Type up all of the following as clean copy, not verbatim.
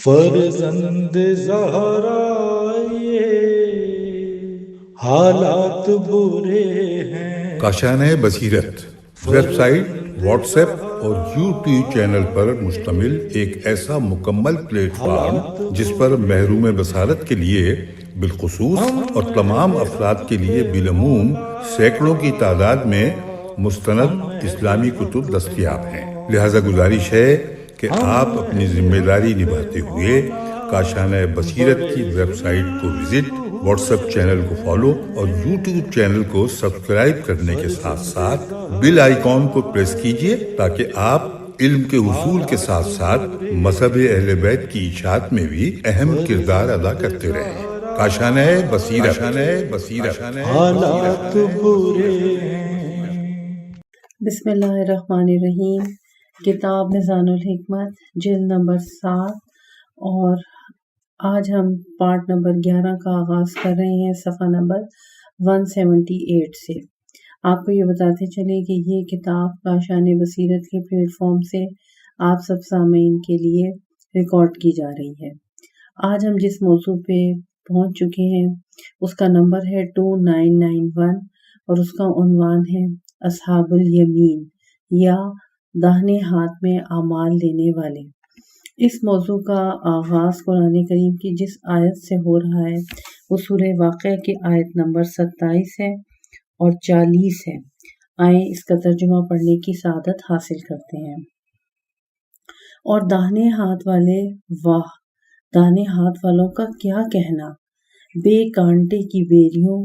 فرزند زہرا یہ حالات برے ہیں۔ کاشانۂ بصیرت ویب سائٹ، واٹس ایپ اور یوٹیوب چینل پر مشتمل ایک ایسا مکمل پلیٹ فارم جس پر محروم بصارت کے لیے بالخصوص اور تمام افراد کے لیے بالعموم سینکڑوں کی تعداد میں مستند اسلامی کتب دستیاب ہیں۔ لہذا گزارش ہے کہ آپ اپنی ذمہ داری نبھاتے ہوئے کاشانۂ بصیرت کی ویب سائٹ کو وزٹ، واٹس ایپ چینل کو فالو اور یوٹیوب چینل کو سبسکرائب کرنے کے ساتھ ساتھ بیل آئیکن کو پریس کیجئے تاکہ آپ علم کے حصول کے ساتھ ساتھ مذہب اہل بیت کی اشاعت میں بھی اہم کردار ادا کرتے رہیں۔ کاشانۂ بصیرت۔ حالات برے ہیں۔ بسم اللہ الرحمن الرحیم۔ کتاب میزان الحکمت جلد نمبر 7 اور آج ہم پارٹ نمبر 11 کا آغاز کر رہے ہیں صفحہ نمبر 178 سے۔ آپ کو یہ بتاتے چلیں کہ یہ کتاب کاشانۂ بصیرت کے پلیٹ فارم سے آپ سب سامعین کے لیے ریکارڈ کی جا رہی ہے۔ آج ہم جس موضوع پہ پہنچ چکے ہیں اس کا نمبر ہے 2991 اور اس کا عنوان ہے اصحاب الیمین یا داہنے ہاتھ میں اعمال لینے والے۔ اس موضوع کا آغاز قرآن کریم کی جس آیت سے ہو رہا ہے وہ سورہ واقعہ کی آیت نمبر 27 ہے اور 40 ہے۔ آئیں اس کا ترجمہ پڑھنے کی سعادت حاصل کرتے ہیں۔ اور داہنے ہاتھ والے، واہ داہنے ہاتھ والوں کا کیا کہنا، بے کانٹے کی بیریوں،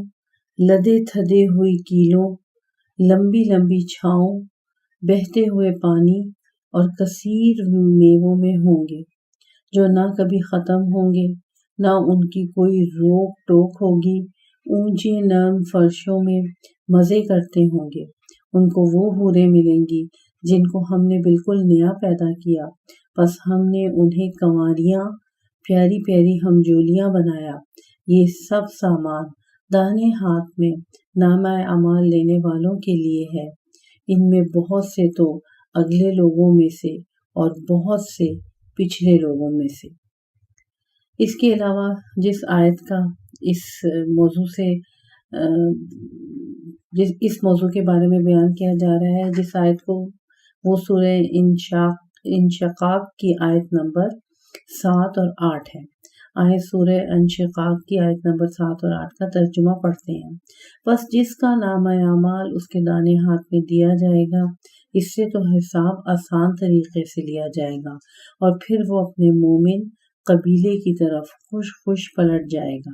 لدے تھدے ہوئی کیلوں، لمبی لمبی چھاؤں، بہتے ہوئے پانی اور کثیر میووں میں ہوں گے، جو نہ کبھی ختم ہوں گے، نہ ان کی کوئی روک ٹوک ہوگی، اونچے نرم فرشوں میں مزے کرتے ہوں گے۔ ان کو وہ حوریں ملیں گی جن کو ہم نے بالکل نیا پیدا کیا، پس ہم نے انہیں کنواریاں، پیاری پیاری ہمجولیاں بنایا۔ یہ سب سامان داہنے ہاتھ میں نامہ اعمال لینے والوں کے لیے ہے۔ ان میں بہت سے تو اگلے لوگوں میں سے اور بہت سے پچھلے لوگوں میں سے۔ اس کے علاوہ جس آیت کا اس موضوع کے بارے میں بیان کیا جا رہا ہے، جس آیت کو، وہ سورہ انشقاق کی آیت نمبر 7 اور 8 ہے۔ آئے سورہ انشقاق کی آیت نمبر 7 اور 8 کا ترجمہ پڑھتے ہیں۔ بس جس کا نامہ اعمال اس کے دانے ہاتھ میں دیا جائے گا، اس سے تو حساب آسان طریقے سے لیا جائے گا اور پھر وہ اپنے مومن قبیلے کی طرف خوش خوش پلٹ جائے گا۔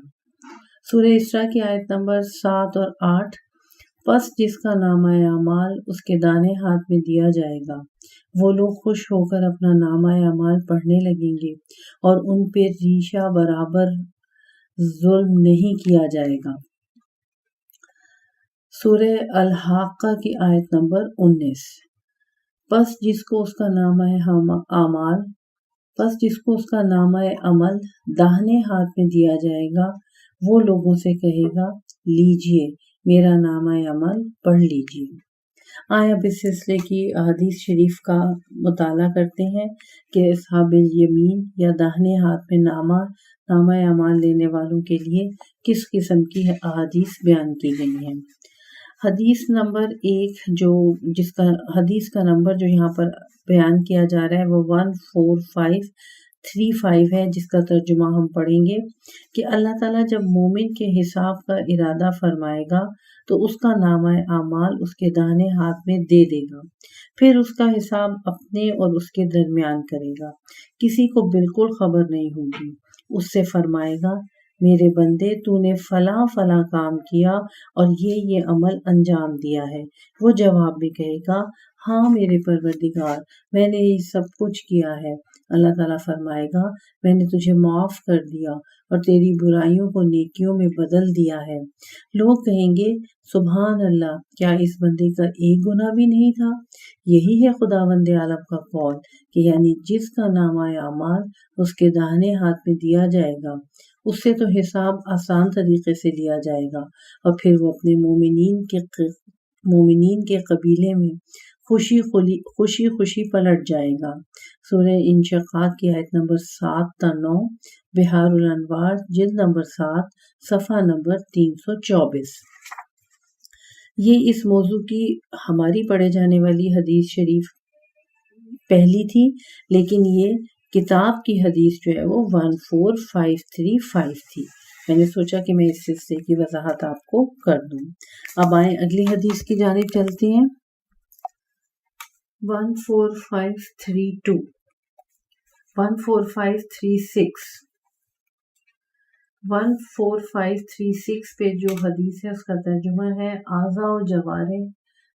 سورہ اسراء کی آیت نمبر 7 اور 8، پس جس کا نامہ اعمال اس کے دانے ہاتھ میں دیا جائے گا، وہ لوگ خوش ہو کر اپنا نامہ اعمال پڑھنے لگیں گے اور ان پہ ریشہ برابر ظلم نہیں کیا جائے گا۔ سورہ الحاقہ کی آیت نمبر 19، پس جس کو اس کا نامہ عمل داہنے ہاتھ میں دیا جائے گا، وہ لوگوں سے کہے گا، لیجئے میرا نامہ عمل پڑھ لیجئے۔ آئیں اب اس سلسلے کی احادیث شریف کا مطالعہ کرتے ہیں کہ اصحاب الیمین یا داہنے ہاتھ میں نامہ اعمال لینے والوں کے لیے کس قسم کی احادیث بیان کی گئی ہیں۔ حدیث نمبر 1 حدیث کا نمبر جو یہاں پر بیان کیا جا رہا ہے وہ 14535 ہے، جس کا ترجمہ ہم پڑھیں گے کہ اللہ تعالیٰ جب مومن کے حساب کا ارادہ فرمائے گا تو اس کا نامہ اعمال اس کے داہنے ہاتھ میں دے دے گا، پھر اس کا حساب اپنے اور اس کے درمیان کرے گا۔ کسی کو بالکل خبر نہیں ہوگی۔ اس سے فرمائے گا، میرے بندے تو نے فلاں فلاں کام کیا اور یہ عمل انجام دیا ہے۔ وہ جواب میں کہے گا، ہاں میرے پروردگار، میں نے یہ سب کچھ کیا ہے۔ اللہ تعالیٰ فرمائے گا، میں نے تجھے معاف کر دیا اور تیری برائیوں کو نیکیوں میں بدل دیا ہے۔ لوگ کہیں گے، سبحان اللہ، کیا اس بندے کا ایک گناہ بھی نہیں تھا؟ یہی ہے خداوند عالم کا قول کہ یعنی جس کا نامہ اعمال اس کے داہنے ہاتھ میں دیا جائے گا، اس سے تو حساب آسان طریقے سے لیا جائے گا اور پھر وہ اپنے مومنین کے قبیلے میں خوشی خوشی پلٹ جائے گا۔ سورہ انشقاق کی آیت نمبر 7 تا 9، بحار الانوار جلد نمبر 7 صفحہ نمبر 324۔ یہ اس موضوع کی ہماری پڑھے جانے والی حدیث شریف پہلی تھی، لیکن یہ کتاب کی حدیث جو ہے وہ 14535 تھی۔ میں نے سوچا کہ میں اس سلسلے کی وضاحت آپ کو کر دوں۔ اب آئیں اگلی حدیث کی جانب چلتے ہیں۔ 14532 14536 14536 پہ جو حدیث ہے اس کا ترجمہ ہے اعضاء و جوارح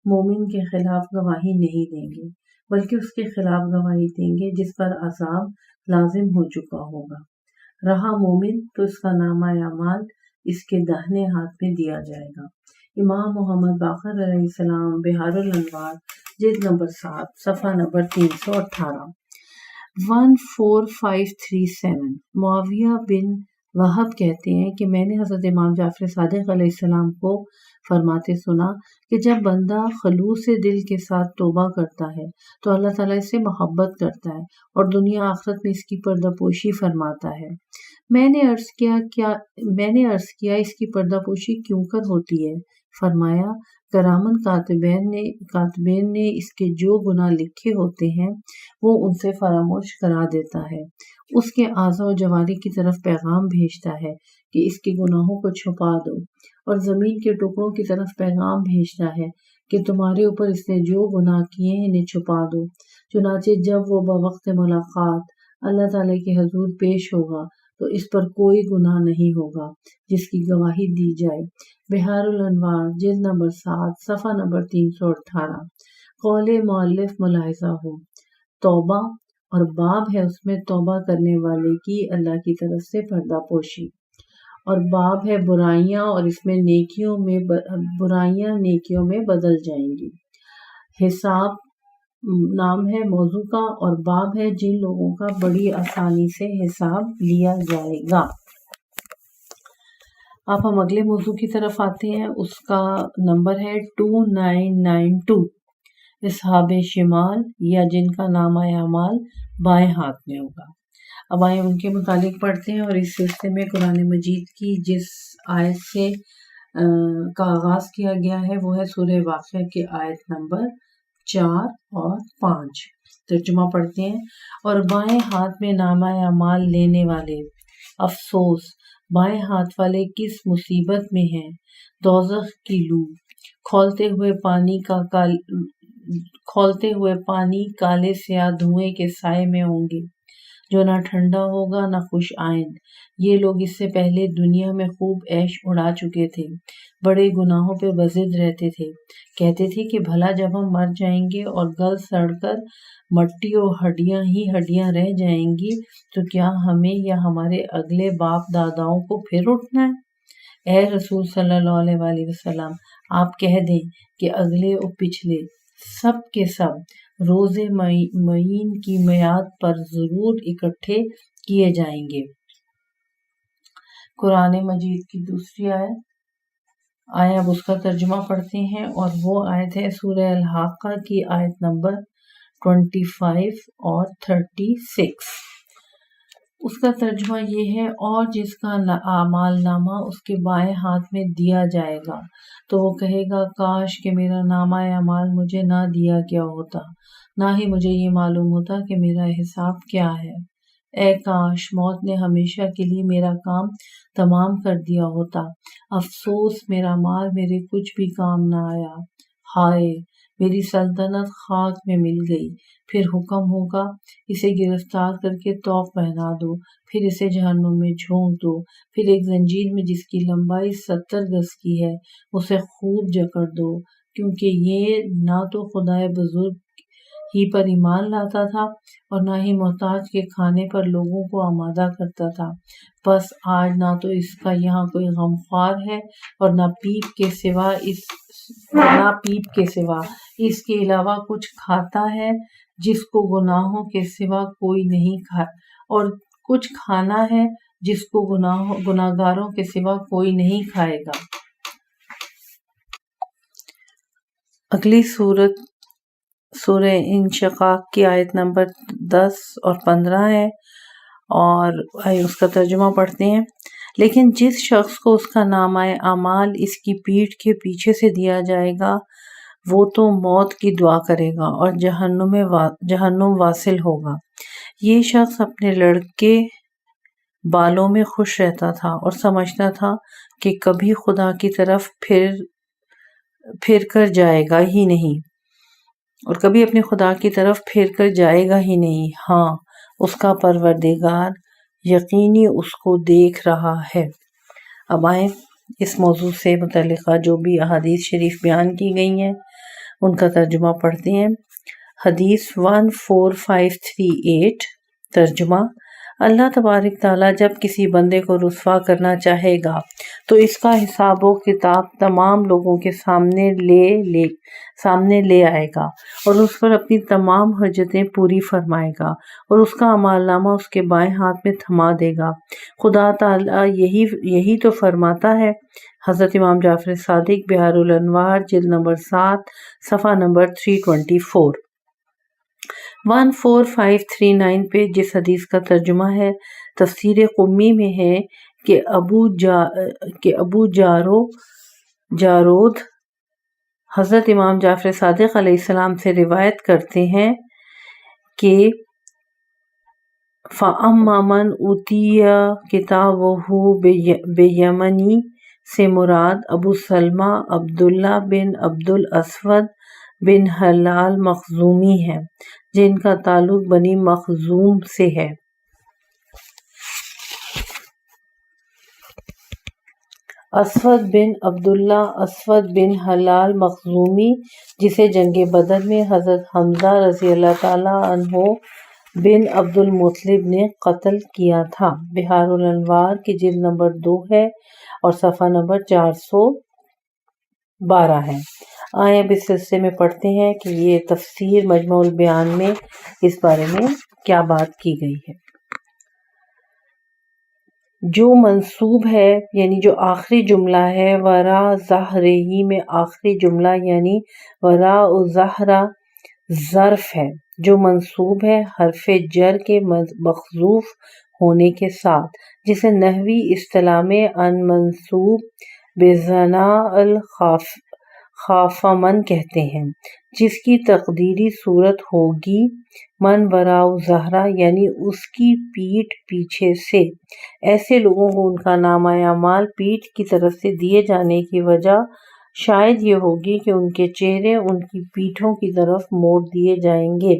مومن کے خلاف گواہی نہیں دیں گے، بلکہ اس کے خلاف گواہی دیں گے جس پر عذاب لازم ہو چکا ہوگا۔ رہا مومن تو اس کا نامہ اعمال اس کے داہنے ہاتھ میں دیا جائے گا۔ امام محمد باقر علیہ السلام بحار الانوار جلد نمبر 7 صفحہ نمبر 318۔ 14537 معاویہ بن وہب کہتے ہیں کہ میں نے حضرت امام جعفر صادق علیہ السلام کو فرماتے سنا کہ جب بندہ خلوص دل کے ساتھ توبہ کرتا ہے تو اللہ تعالیٰ اس سے محبت کرتا ہے اور دنیا آخرت میں اس کی پردہ پوشی فرماتا ہے۔ میں نے عرض کیا اس کی پردہ پوشی کیوں کر ہوتی ہے؟ فرمایا کرامن کاتبین نے اس کے جو گناہ لکھے ہوتے ہیں وہ ان سے فراموش کرا دیتا ہے، اس کے اعضاء و جوارح کی طرف پیغام بھیجتا ہے کہ اس کے گناہوں کو چھپا دو، اور زمین کے ٹکڑوں کی طرف پیغام بھیجتا ہے کہ تمہارے اوپر اس نے جو گناہ کیے ہیں انہیں چھپا دو۔ چنانچہ جب وہ بوقت ملاقات اللہ تعالیٰ کے حضور پیش ہوگا تو اس پر کوئی گناہ نہیں ہوگا جس کی گواہی دی جائے۔ بحار الانوار جلد نمبر 7 صفحہ نمبر 318۔ قول مؤلف ملاحظہ ہو، توبہ اور باب ہے اس میں توبہ کرنے والے کی اللہ کی طرف سے پردہ پوشی، اور باب ہے برائیاں اور اس میں برائیاں نیکیوں میں بدل جائیں گی۔ حساب نام ہے موضوع کا، اور باب ہے جن لوگوں کا بڑی آسانی سے حساب لیا جائے گا۔ اب ہم اگلے موضوع کی طرف آتے ہیں، اس کا نمبر ہے 2992۔ اصحاب شمال یا جن کا نامہ اعمال بائیں ہاتھ میں ہوگا۔ اب آئیں ان کے متعلق پڑھتے ہیں، اور اس سلسلے میں قرآن مجید کی جس آیت سے کا آغاز کیا گیا ہے وہ ہے سورہ واقعہ کی آیت نمبر 4 اور 5۔ ترجمہ پڑھتے ہیں۔ اور بائیں ہاتھ میں نامہ اعمال لینے والے، افسوس بائیں ہاتھ والے کس مصیبت میں ہیں، دوزخ کی لو کھولتے ہوئے پانی کالے سیاہ دھوئیں کے سائے میں ہوں گے جو نہ ٹھنڈا ہوگا نہ خوش آئند۔ یہ لوگ اس سے پہلے دنیا میں خوب عیش اڑا چکے تھے، بڑے گناہوں پہ بضد رہتے تھے، کہتے تھے کہ بھلا جب ہم مر جائیں گے اور گل سڑ کر مٹی اور ہڈیاں ہی ہڈیاں رہ جائیں گی تو کیا ہمیں یا ہمارے اگلے باپ داداؤں کو پھر اٹھنا ہے؟ اے رسول صلی اللہ علیہ وآلہ وسلم، آپ کہہ دیں کہ اگلے اور پچھلے سب کے سب روز معین کی میعاد پر ضرور اکٹھے کیے جائیں گے۔ قرآن مجید کی دوسری آیت اب اس کا ترجمہ پڑھتے ہیں، اور وہ آیت ہے سورہ الحاقہ کی آیت نمبر 25 اور 36۔ اس کا ترجمہ یہ ہے، اور جس کا اعمال نامہ اس کے بائیں ہاتھ میں دیا جائے گا تو وہ کہے گا کاش کہ میرا نامہ اعمال مجھے نہ دیا گیا ہوتا، نہ ہی مجھے یہ معلوم ہوتا کہ میرا حساب کیا ہے۔ اے کاش موت نے ہمیشہ کے لیے میرا کام تمام کر دیا ہوتا، افسوس میرا مال میرے کچھ بھی کام نہ آیا، ہائے میری سلطنت خاک میں مل گئی۔ پھر حکم ہوگا اسے گرفتار کر کے طوق پہنا دو، پھر اسے جہنم میں جھونک دو، پھر ایک زنجیر میں جس کی لمبائی 70 گز کی ہے اسے خوب جکڑ دو، کیونکہ یہ نہ تو خدائے بزرگ ہی پر ایمان لاتا تھا اور نہ ہی محتاج کے کھانے پر لوگوں کو آمادہ کرتا تھا۔ بس آج نہ تو اس کا یہاں کوئی غمخوار ہے اور نہ پیپ کے سوا اس کے علاوہ کچھ کھاتا ہے جس کو گناہوں کے سوا کوئی نہیں کھا، اور کچھ کھانا ہے جس کو گناہگاروں کے سوا کوئی نہیں کھائے گا۔ اگلی صورت سورہ انشقاق کی آیت نمبر 10 اور 15 ہے، اور آئیے اس کا ترجمہ پڑھتے ہیں۔ لیکن جس شخص کو اس کا نامہ اعمال اس کی پیٹھ کے پیچھے سے دیا جائے گا، وہ تو موت کی دعا کرے گا اور جہنم واصل ہوگا۔ یہ شخص اپنے لڑکے بالوں میں خوش رہتا تھا اور سمجھتا تھا کہ کبھی خدا کی طرف پھر کر جائے گا ہی نہیں، اور کبھی اپنے خدا کی طرف پھر کر جائے گا ہی نہیں۔ ہاں، اس کا پروردگار یقینی اس کو دیکھ رہا ہے۔ اب آئیں اس موضوع سے متعلقہ جو بھی احادیث شریف بیان کی گئی ہیں ان کا ترجمہ پڑھتے ہیں۔ حدیث 14538 ترجمہ: اللہ تبارک تعالیٰ جب کسی بندے کو رسوا کرنا چاہے گا تو اس کا حساب و کتاب تمام لوگوں کے سامنے لے آئے گا اور اس پر اپنی تمام حجتیں پوری فرمائے گا اور اس کا اعمال نامہ اس کے بائیں ہاتھ میں تھما دے گا۔ خدا تعالیٰ یہی تو فرماتا ہے۔ حضرت امام جعفر صادق بحار الانوار جلد نمبر 7 صفحہ نمبر 324۔ 14539 پہ جس حدیث کا ترجمہ ہے تفسیر قمی میں ہے کہ ابو جارود حضرت امام جعفر صادق علیہ السلام سے روایت کرتے ہیں کہ فَأَمَّا مَنْ أُوتِیَ کِتَابَهُ بِیَمِینِهِ سے مراد ابو سلمہ عبداللہ بن عبد الاسود بن ہلال مخزومی ہیں، جن کا تعلق بنی مخزوم سے ہے۔ اسود بن عبداللہ اسود بن ہلال مخزومی، جسے جنگ بدر میں حضرت حمزہ رضی اللہ تعالیٰ عنہ بن عبد المطلب نے قتل کیا تھا۔ بحار الانوار کی جلد نمبر 2 ہے اور صفحہ نمبر 412 ہے۔ آئیں اب اس سلسلے میں پڑھتے ہیں کہ یہ تفسیر مجمع البیان میں اس بارے میں کیا بات کی گئی ہے۔ جو منصوب ہے یعنی جو آخری جملہ ہے، وراء ظہرہ میں آخری جملہ یعنی وراء ظہرہ ظرف ہے۔ جو منصوب ہے حرف جر کے مخذوف ہونے کے ساتھ، جسے نحوی اصطلاح میں ان منصوب بِظِنَا الخافمن کہتے ہیں، جس کی تقدیری صورت ہوگی من وراء ظہرہ یعنی اس کی پیٹھ پیچھے سے۔ ایسے لوگوں کو ان کا نامہ اعمال پیٹھ کی طرف سے دیے جانے کی وجہ شاید یہ ہوگی کہ ان کے چہرے ان کی پیٹھوں کی طرف موڑ دیے جائیں گے،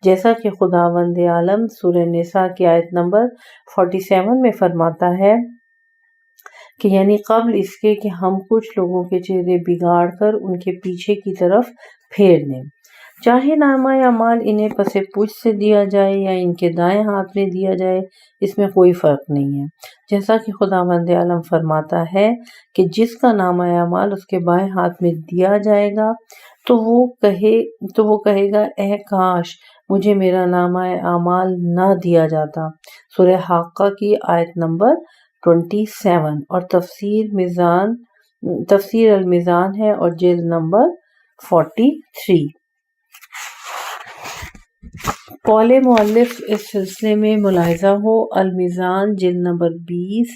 جیسا کہ خداوند عالم سورہ نساء کی آیت نمبر 47 میں فرماتا ہے کہ یعنی قبل اس کے کہ ہم کچھ لوگوں کے چہرے بگاڑ کر ان کے پیچھے کی طرف پھیر دیں، چاہے نامہ اعمال انہیں پس پشت سے دیا جائے یا ان کے دائیں ہاتھ میں دیا جائے، اس میں کوئی فرق نہیں ہے۔ جیسا کہ خداوند عالم فرماتا ہے کہ جس کا نامہ اعمال اس کے بائیں ہاتھ میں دیا جائے گا تو وہ کہے گا اے کاش مجھے میرا نامہ اعمال نہ دیا جاتا۔ سورہ حاقہ کی آیت نمبر 27 اور تفسیر المیزان ہے اور جلد نمبر 43۔ قول مؤلف اس سلسلے میں ملاحظہ ہو المیزان جلد نمبر 20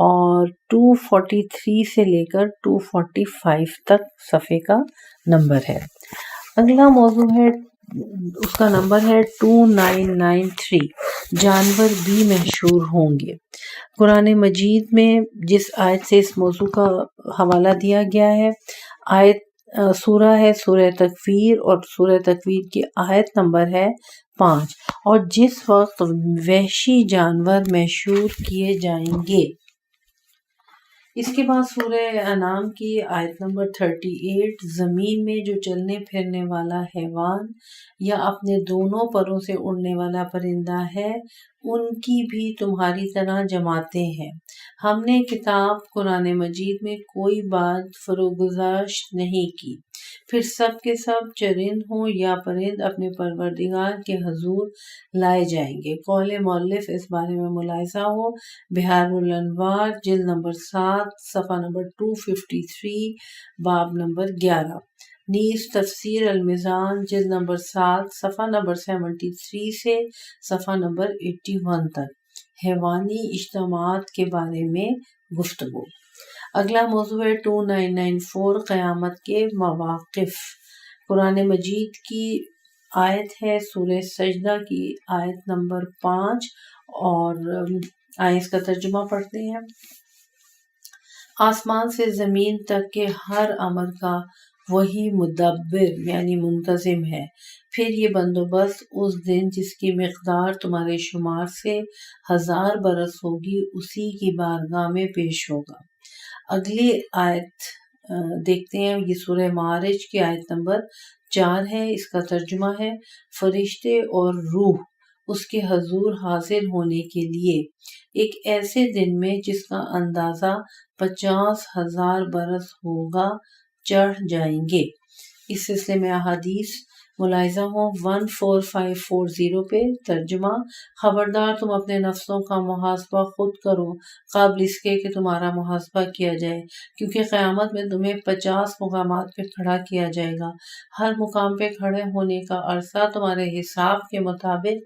اور 243 سے لے کر 245 تک صفحے کا نمبر ہے۔ اگلا موضوع ہے، اس کا نمبر ہے 2993، جانور بھی محشور ہوں گے۔ قرآن مجید میں جس آیت سے اس موضوع کا حوالہ دیا گیا ہے، سورہ ہے سورہ تکویر، اور سورہ تکویر کی آیت نمبر ہے 5، اور جس وقت وحشی جانور محشور کیے جائیں گے۔ اس کے بعد سورہ انعام کی آیت نمبر 38، زمین میں جو چلنے پھرنے والا حیوان یا اپنے دونوں پروں سے اڑنے والا پرندہ ہے ان کی بھی تمہاری طرح جماعتیں ہیں۔ ہم نے کتاب قرآن مجید میں کوئی بات فروگزاشت نہیں کی، پھر سب کے سب چرند ہوں یا پرند اپنے پروردگار کے حضور لائے جائیں گے۔ قول مؤلف اس بارے میں ملاحظہ ہو بحار الانوار جلد نمبر 7 صفحہ نمبر 253 باب نمبر 11۔ نیز تفسیر المیزان جلد نمبر 7 صفحہ نمبر 73 سے صفحہ نمبر 81 تک حیوانی اجتماعات کے بارے میں گفتگو۔ اگلا موضوع ہے 2994 قیامت کے مواقف۔ قرآن مجید کی آیت ہے سورہ سجدہ کی آیت نمبر 5 اور آئیں اس کا ترجمہ پڑھتے ہیں۔ آسمان سے زمین تک کے ہر امر کا وہی مدبر یعنی منتظم ہے، پھر یہ بندوبست اس دن جس کی مقدار تمہارے شمار سے 1000 برس ہوگی اسی کی بارگاہ میں پیش ہوگا۔ اگلی آیت دیکھتے ہیں، یہ سورہ معارج کی آیت نمبر 4 ہے۔ اس کا ترجمہ ہے فرشتے اور روح اس کے حضور حاضر ہونے کے لیے ایک ایسے دن میں جس کا اندازہ 50,000 برس ہوگا چڑھ جائیں گے۔ اس سلسلے میں احادیث ملاحظہ ہوں 14540 پہ۔ ترجمہ: خبردار تم اپنے نفسوں کا محاسبہ خود کرو قبل اس کے کہ تمہارا محاسبہ کیا جائے، کیونکہ قیامت میں تمہیں 50 مقامات پہ کھڑا کیا جائے گا۔ ہر مقام پہ کھڑے ہونے کا عرصہ تمہارے حساب کے مطابق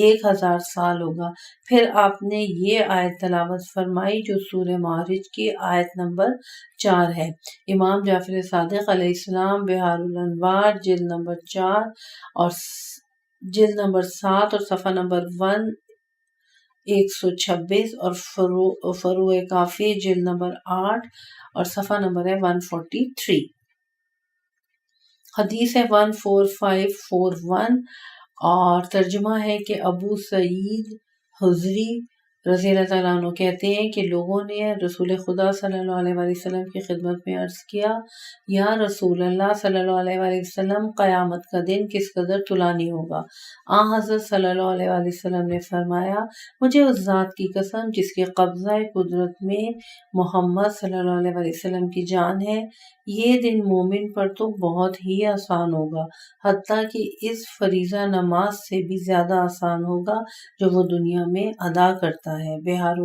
1000 سال ہوگا۔ پھر آپ نے یہ آیت تلاوت فرمائی جو سورہ معارج کی آیت نمبر 4 ہے۔ امام جعفر صادق علیہ السلام بحار الانوار جلد نمبر 4 اور جلد نمبر 7 اور صفحہ نمبر 126 اور فروع کافی جلد نمبر 8 اور صفحہ نمبر ہے 143۔ حدیث ہے 14541 اور ترجمہ ہے کہ ابو سعید خدری رضی اللہ تعالیٰ عنہ کہتے ہیں کہ لوگوں نے رسول خدا صلی اللہ علیہ وآلہ وسلم کی خدمت میں عرض کیا، یا رسول اللہ صلی اللہ علیہ وآلہ وسلم قیامت کا دن کس قدر طولانی ہوگا؟ حضرت صلی اللہ علیہ وآلہ وسلم نے فرمایا، مجھے اس ذات کی قسم جس کے قبضہ قدرت میں محمد صلی اللہ علیہ وآلہ وسلم کی جان ہے، یہ دن مومن پر تو بہت ہی آسان ہوگا، حتیٰ کہ اس فریضہ نماز سے بھی زیادہ آسان ہوگا جو وہ دنیا میں ادا کرتا ہے۔ بحار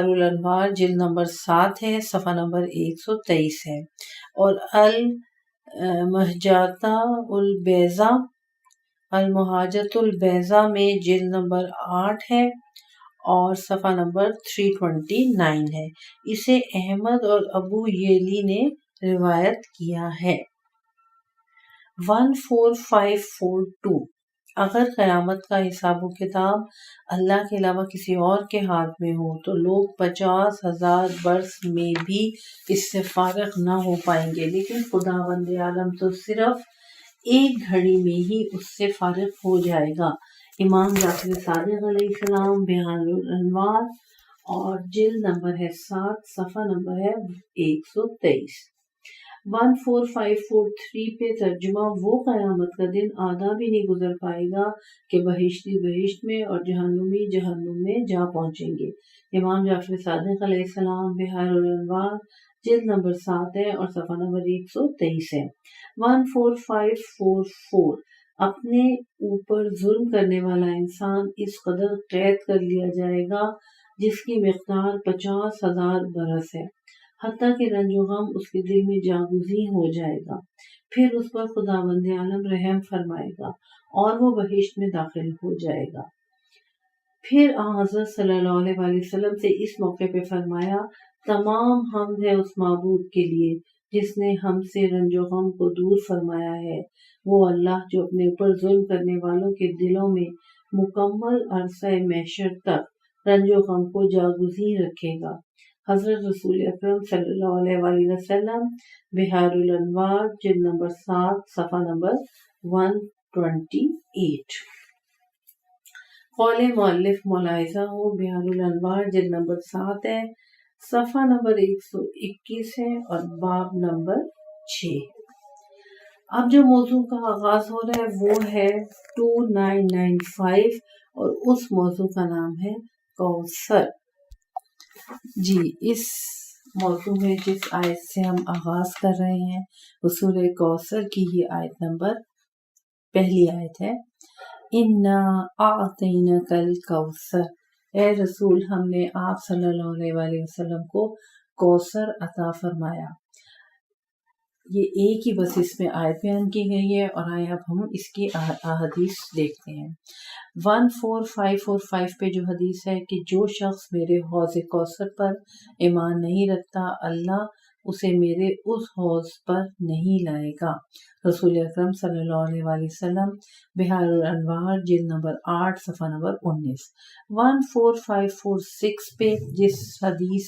الانوار جلد نمبر 7 ہے، صفحہ نمبر 123 ہے، اور المحاجۃ البیضاء میں جلد نمبر 8 ہے اور صفحہ نمبر 329 ہے۔ اسے احمد اور ابو یعلی نے روایت کیا ہے۔ 14542 اگر قیامت کا حساب و کتاب اللہ کے علاوہ کسی اور کے ہاتھ میں ہو تو لوگ 50,000 برس میں بھی اس سے فارغ نہ ہو پائیں گے، لیکن خداوند عالم تو صرف ایک گھڑی میں ہی اس سے فارغ ہو جائے گا۔ امام جعفر صادق علیہ السلام بحار الانوار اور جلد نمبر ہے 7 صفحہ نمبر ہے 123۔ 14543 پہ ترجمہ: وہ قیامت کا دن آدھا بھی نہیں گزر پائے گا کہ بہشتی بہشت میں اور جہنمی جہنم میں جا پہنچیں گے۔ امام جعفر صادق علیہ السلام بحار الانوار جلد نمبر 7 ہے اور صفحہ نمبر 123 ہے۔ 14544 اپنے اوپر ظلم کرنے والا انسان اس قدر قید کر لیا جائے گا جس کی مقدار 50,000 برس ہے، حتیٰ کہ رنج و غم اس کے دل میں جاگزیں ہو جائے گا۔ پھر اس پر خداوند عالم رحم فرمائے گا اور وہ بہشت میں داخل ہو جائے گا۔ پھر حضرت صلی اللہ علیہ وآلہ وسلم سے اس موقع پہ فرمایا، تمام حمد ہے اس معبود کے لیے جس نے ہم سے رنج و غم کو دور فرمایا ہے، وہ اللہ جو اپنے اوپر ظلم کرنے والوں کے دلوں میں مکمل عرصہ محشر تک رنج و غم کو جاگزیں رکھے گا۔ حضرت رسول اکرم صلی اللہ علیہ وآلہ وسلم بحار الانوار جلد نمبر 7 صفحہ نمبر 128۔ قول مؤلف ملاحظہ ہو بحار الانوار جلد نمبر 7 ہے، صفحہ نمبر 121 ہے اور باب نمبر 6۔ اب جو موضوع کا آغاز ہو رہا ہے وہ ہے 2995 اور اس موضوع کا نام ہے کوثر۔ جی، اس موضوع میں جس آیت سے ہم آغاز کر رہے ہیں وہ سورہ کوثر کی ہی آیت نمبر پہلی آیت ہے۔ اِنَّا أَعْطَيْنَاكَ الْكَوْثَرَ، اے رسول ہم نے آپ صلی اللہ علیہ وآلہ وسلم کو کوثر عطا فرمایا۔ یہ ایک ہی بس اس میں آیت بیان کی گئی ہے، اور آئے اب ہم اس کی احادیث دیکھتے ہیں۔ 14545 پہ جو حدیث ہے کہ جو شخص میرے حوض کوثر پر ایمان نہیں رکھتا، اللہ اسے میرے اس حوض پر نہیں لائے گا۔ رسول اکرم صلی اللہ علیہ وآلہ وسلم، بحار الانوار، جلد نمبر 8، صفحہ نمبر 19۔ 14546 پہ جس حدیث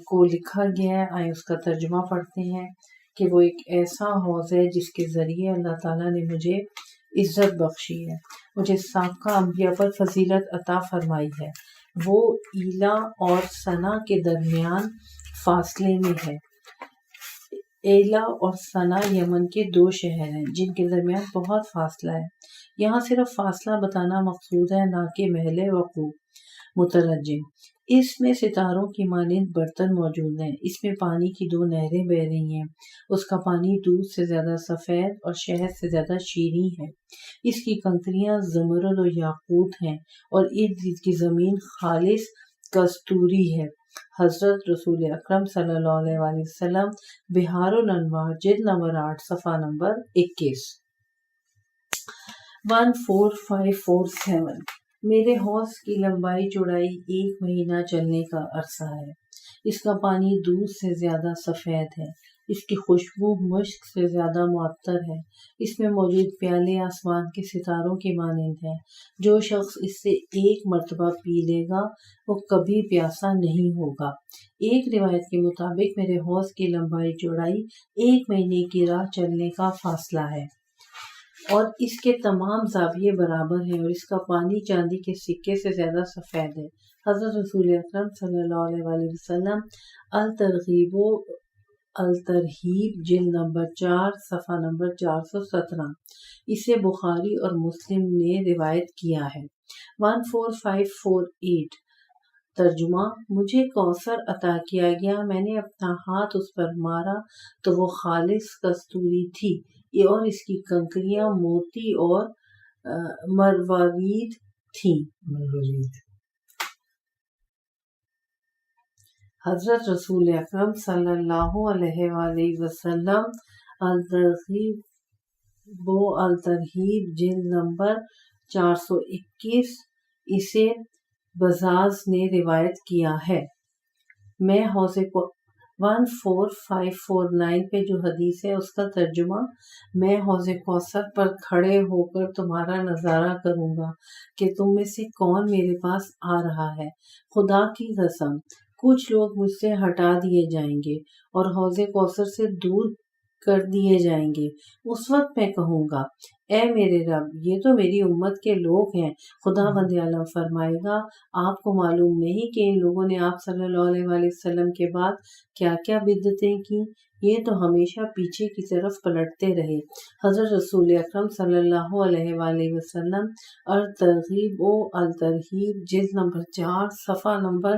کو لکھا گیا ہے، آئے اس کا ترجمہ پڑھتے ہیں کہ وہ ایک ایسا حوض ہے جس کے ذریعے اللہ تعالیٰ نے مجھے عزت بخشی ہے، مجھے سابقہ انبیاء پر فضیلت عطا فرمائی ہے۔ وہ ایلا اور سنا کے درمیان فاصلے میں ہے۔ ایلا اور سنا یمن کے دو شہر ہیں جن کے درمیان بہت فاصلہ ہے۔ یہاں صرف فاصلہ بتانا مقصود ہے، نہ کہ محل وقوع۔ مترجم: اس میں ستاروں کی مانند برتن موجود ہیں، اس میں پانی کی دو نہریں بہہ رہی ہیں، اس کا پانی دودھ سے زیادہ سفید اور شہد سے زیادہ شیریں ہے، اس کی کنکریاں زمرد و یاقوت ہیں اور ارد گرد کی زمین خالص کستوری ہے۔ حضرت رسول اکرم صلی اللہ علیہ وآلہ وسلم، بحار الانوار، جلد نمبر 8، صفحہ نمبر 21۔ 14547 میرے حوض کی لمبائی چوڑائی 1 مہینہ چلنے کا عرصہ ہے، اس کا پانی دودھ سے زیادہ سفید ہے، اس کی خوشبو مشک سے زیادہ معطر ہے، اس میں موجود پیالے آسمان کے ستاروں کی مانند ہیں۔ جو شخص اس سے 1 مرتبہ پی لے گا وہ کبھی پیاسا نہیں ہوگا۔ ایک روایت کے مطابق میرے حوض کی لمبائی چوڑائی 1 مہینے کی راہ چلنے کا فاصلہ ہے، اور اس کے تمام زاویے برابر ہیں، اور اس کا پانی چاندی کے سکے سے زیادہ سفید ہے۔ حضرت رسول اکرم صلی اللہ علیہ وآلہ وسلم، الترغیب، جلد نمبر 4، صفحہ نمبر 417۔ اسے بخاری اور مسلم نے روایت کیا ہے۔ 14548 ترجمہ: مجھے کوثر عطا کیا گیا، میں نے اپنا ہاتھ اس پر مارا تو وہ خالص کستوری تھی، اور اس کی کنکریاں موتی اور مروارید تھیں۔ حضرت رسول اکرم صلی اللہ علیہ وآلہ وسلم، الترغیب، جلد نمبر 421، اسے بزاز نے روایت کیا ہے۔ میں حوض کو 14549 پہ جو حدیث ہے اس کا ترجمہ: میں حوض کوثر پر کھڑے ہو کر تمہارا نظارہ کروں گا کہ تم میں سے کون میرے پاس آ رہا ہے۔ خدا کی قسم، کچھ لوگ مجھ سے ہٹا دیے جائیں گے اور حوض کوثر سے دور کر دیے جائیں گے۔ اس وقت میں کہوں گا، اے میرے رب، یہ تو میری امت کے لوگ ہیں۔ خدا بند عالم فرمائے گا، آپ کو معلوم نہیں کہ ان لوگوں نے آپ صلی اللہ علیہ وآلہ وسلم کے بعد کیا کیا بدعتیں کی؟ یہ تو ہمیشہ پیچھے کی طرف پلٹتے رہے۔ حضرت رسول اکرم صلی اللہ علیہ وآلہ وسلم، الترغیب، جلد نمبر 4، صفحہ نمبر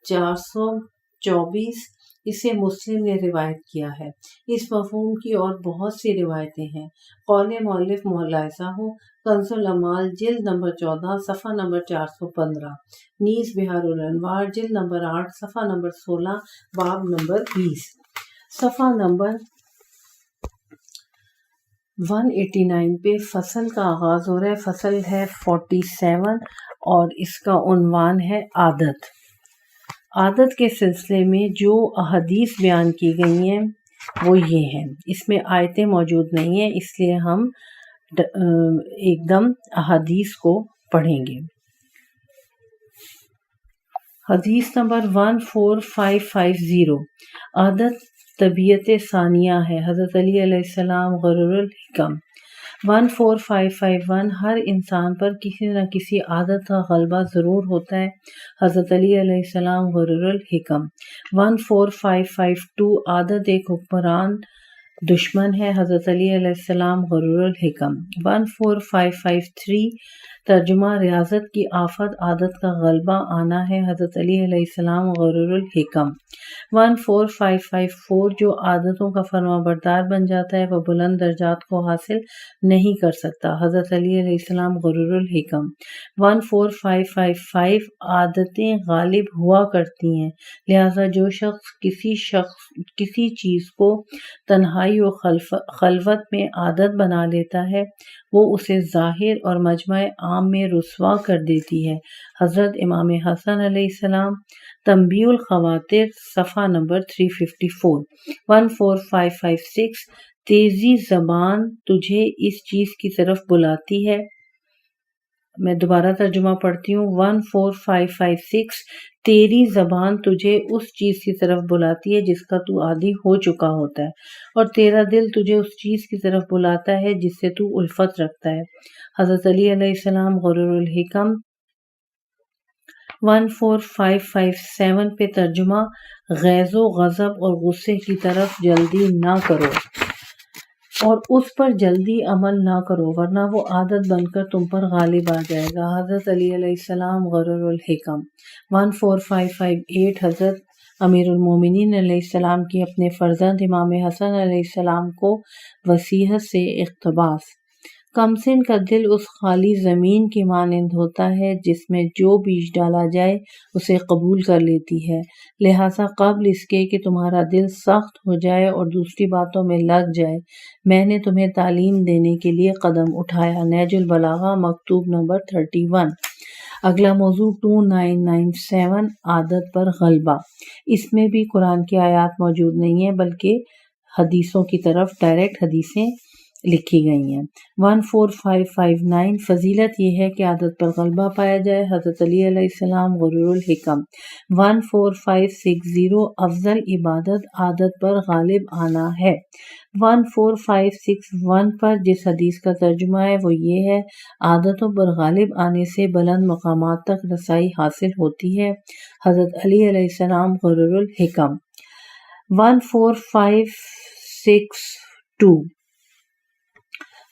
424، اسے مسلم نے روایت کیا ہے۔ اس مفہوم کی اور بہت سی روایتیں ہیں۔ قول مؤلف ملاحظہ ہو، کنز الامال، جلد نمبر 14، صفحہ نمبر 415، نیز بحار الانوار، جلد نمبر 8، صفحہ نمبر 16، باب نمبر 20۔ صفحہ نمبر 189 پہ فصل کا آغاز ہو رہا ہے۔ فصل ہے 47 اور اس کا عنوان ہے عادت۔ عادت کے سلسلے میں جو احادیث بیان کی گئی ہیں وہ یہ ہیں۔ اس میں آیتیں موجود نہیں ہیں، اس لیے ہم ایک دم احادیث کو پڑھیں گے۔ حدیث نمبر 14550، عادت طبیعت ثانیہ ہے، حضرت علی علیہ السلام، غرر الحکم۔ 14551، ہر انسان پر کسی نہ کسی عادت کا غلبہ ضرور ہوتا ہے، حضرت علی علیہ السلام، غرر الحکم۔ 14552، عادت ایک حکمران دشمن ہے، حضرت علی علیہ السلام، غرر الحکم۔ 14553، ترجمہ ریاضت کی آفت عادت کا غلبہ آنا ہے، حضرت علی علیہ السلام غرور الحکم۔ 14554 جو عادتوں کا فرما بردار بن جاتا ہے وہ بلند درجات کو حاصل نہیں کر سکتا، حضرت علی علیہ السلام غرور الحکم۔ 14555 عادتیں غالب ہوا کرتی ہیں، لہذا جو شخص کسی چیز کو تنہائی و خلوت میں عادت بنا لیتا ہے وہ اسے ظاہر اور مجمع عام میں رسوا کر دیتی ہے، حضرت امام حسن علیہ السلام۔ تنبیہ الخواطر صفحہ نمبر 354۔ 14556 تیزی زبان تجھے اس چیز کی طرف بلاتی ہے، میں دوبارہ ترجمہ پڑھتی ہوں۔ 14556 تیری زبان تجھے اس چیز کی طرف بلاتی ہے جس کا تو عادی ہو چکا ہوتا ہے، اور تیرا دل تجھے اس چیز کی طرف بلاتا ہے جس سے تو الفت رکھتا ہے، حضرت علی علیہ السلام غرور الحکم۔ 14557 پہ ترجمہ غیظ و غضب اور غصے کی طرف جلدی نہ کرو اور اس پر جلدی عمل نہ کرو ورنہ وہ عادت بن کر تم پر غالب آ جائے گا، حضرت علی علیہ السلام غرور الحکم۔ 14558 حضرت امیر المومنین علیہ السلام کی اپنے فرزند امام حسن علیہ السلام کو وصیت سے اقتباس۔ کم سن کا دل اس خالی زمین کی مانند ہوتا ہے جس میں جو بیج ڈالا جائے اسے قبول کر لیتی ہے، لہٰذا قبل اس کے کہ تمہارا دل سخت ہو جائے اور دوسری باتوں میں لگ جائے میں نے تمہیں تعلیم دینے کے لیے قدم اٹھایا، نہج البلاغہ مکتوب نمبر 31۔ اگلا موضوع 2997 عادت پر غلبہ۔ اس میں بھی قرآن کی آیات موجود نہیں ہیں بلکہ حدیثوں کی طرف ڈائریکٹ حدیثیں لکھی گئی ہیں۔ 14559 فضیلت یہ ہے کہ عادت پر غلبہ پایا جائے، حضرت علی علیہ السلام غرور الحکم۔ 14560 افضل عبادت عادت پر غالب آنا ہے۔ 14561 پر جس حدیث کا ترجمہ ہے وہ یہ ہے، عادتوں پر غالب آنے سے بلند مقامات تک رسائی حاصل ہوتی ہے، حضرت علی علیہ السلام غرور الحکم۔ 14562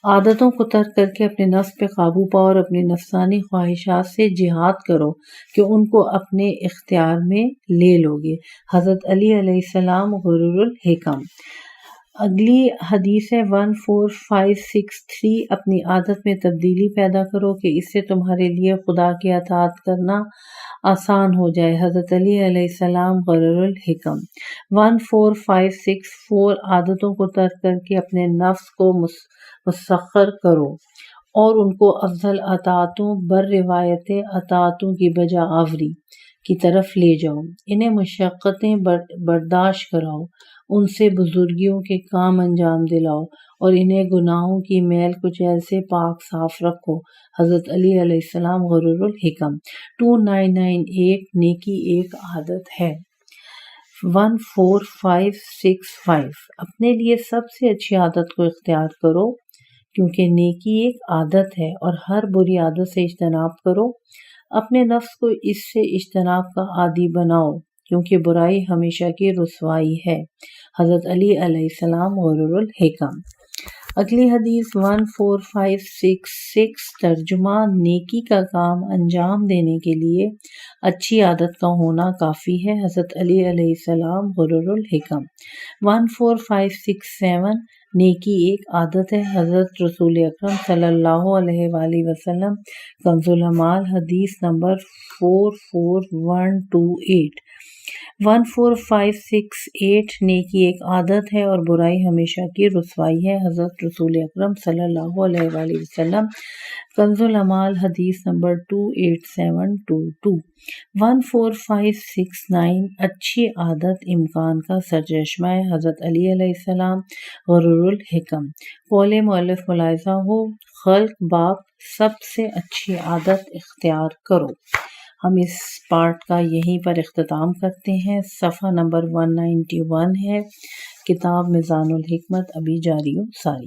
عادتوں کو ترک کر کے اپنے نفس پہ قابو پاؤ اور اپنی نفسانی خواہشات سے جہاد کرو کہ ان کو اپنے اختیار میں لے لوگے، حضرت علی علیہ السلام غرور الحکم۔ اگلی حدیث ہے 14563 اپنی عادت میں تبدیلی پیدا کرو کہ اس سے تمہارے لیے خدا کی اطاعت کرنا آسان ہو جائے، حضرت علی علیہ السلام غرور الحکم۔ 14564 عادتوں کو ترک کر کے اپنے نفس کو مسخر کرو اور ان کو افضل اطاعتوں بر روایت اطاعتوں کی بجا آوری کی طرف لے جاؤ، انہیں مشقتیں برداشت کراؤ، ان سے بزرگیوں کے کام انجام دلاؤ اور انہیں گناہوں کی میل کچیل سے پاک صاف رکھو، حضرت علی علیہ السلام غرور الحکم۔ 2998 نیکی ایک عادت ہے۔ 14565 اپنے لیے سب سے اچھی عادت کو اختیار کرو کیونکہ نیکی ایک عادت ہے، اور ہر بری عادت سے اجتناب کرو، اپنے نفس کو اس سے اجتناب کا عادی بناؤ کیونکہ برائی ہمیشہ کی رسوائی ہے، حضرت علی علیہ السلام غرور الحکم۔ اگلی حدیث 14566 ترجمہ نیکی کا کام انجام دینے کے لیے اچھی عادت کا ہونا کافی ہے، حضرت علی علیہ السلام غرور الحکم۔ 14567 نیکی ایک عادت ہے، حضرت رسول اکرم صلی اللہ علیہ وآلہ وسلم، کنز العمال حدیث نمبر 44128۔ 14568 نیکی ایک عادت ہے اور برائی ہمیشہ کی رسوائی ہے، حضرت رسول اکرم صلی اللہ علیہ وآلہ وسلم، کنز العمال حدیث نمبر 28722۔ 14569 اچھی عادت امکان کا سرچشمہ ہے، حضرت علی علیہ السلام غرور الحکم۔ قول مؤلف ملاحظہ ہو، خلق باب سب سے اچھی عادت اختیار کرو۔ ہم اس پارٹ کا یہیں پر اختتام کرتے ہیں، صفحہ نمبر 191 ہے، کتاب میزان الحکمت ابھی جاری و ساری۔